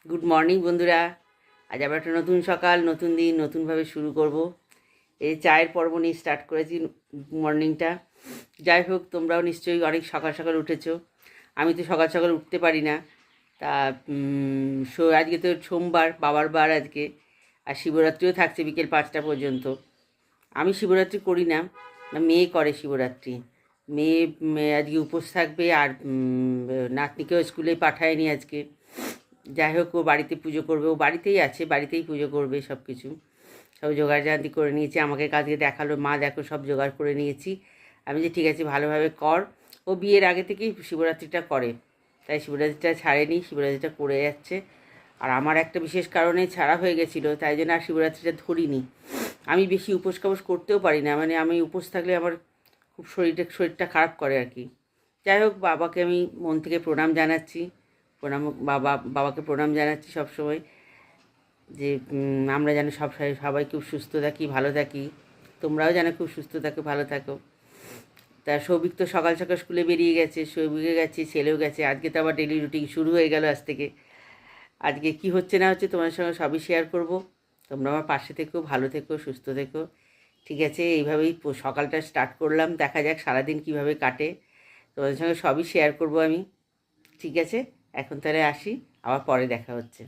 Good morning বন্ধুরা। আজ আবার একটা নতুন সকাল, নতুন দিন, নতুনভাবে শুরু করব। এই চায়ের পর্ব নিয়ে স্টার্ট করেছি মর্নিংটা। যাই হোক, তোমরাও নিশ্চয়ই অনেক সকাল সকাল উঠেছো। আমি তো সকাল সকাল উঠতে পারি না। তা আজকে তো সোমবার, বাবার বার আজকে। আর শিবরাত্রিও থাকছে বিকেল 5টা পর্যন্ত। আমি শিবরাত্রি করি না, মেয়ে করে শিবরাত্রি। মেয়ে আজকে উপোস থাকবে, আর নাতনিকেও স্কুলে পাঠায়নি আজকে। যাই হোক, ও বাড়িতে পুজো করবে, ও বাড়িতেই আছে, বাড়িতেই পুজো করবে। সব কিছু সব জোগাড়জান্তি করে নিয়েছি। আমাকে কালকে দেখালো, মা দেখো সব জোগাড় করে নিয়েছি। আমি যে ঠিক আছে, ভালোভাবে কর। ও বিয়ের আগে থেকেই শিবরাত্রিটা করে, তাই শিবরাত্রিটা ছাড়েনি, শিবরাত্রিটা করে যাচ্ছে। আর আমার একটা বিশেষ কারণে ছাড়া হয়ে গেছিলো, তাই জন্য আর শিবরাত্রিটা ধরিনি। আমি বেশি উপোস কাপোস করতেও পারি না, মানে আমি উপোস থাকলে আমার খুব শরীরটা খারাপ করে আর কি। যাই হোক, বাবাকে আমি মন থেকে প্রণাম জানাচ্ছি। বাবাকে প্রণাম জানাচ্ছি সবসময়, যে আমরা যেন সবাই খুব সুস্থ থাকি, ভালো থাকি। তোমরাও যেন খুব সুস্থ থাকো, ভালো থাকো। তা সৌভিক তো সকাল সকাল স্কুলে বেরিয়ে গেছে, সৌভিকে গেছে, ছেলেও গেছে। আজকে তো আবার ডেলি রুটিন শুরু হয়ে গেল আজ থেকে। আজকে কি হচ্ছে না হচ্ছে তোমার সঙ্গে সবই শেয়ার করব। তোমরা আমার পাশে থেকো, ভালো থেকো, সুস্থ থেকো। ঠিক আছে, এইভাবেই সকালটা স্টার্ট করলাম। দেখা যাক সারাদিন কিভাবে কাটে। তোমাদের সঙ্গে সবই শেয়ার করব আমি। ঠিক আছে, এখন তাহলে আসি, আবার পরে দেখা হচ্ছে।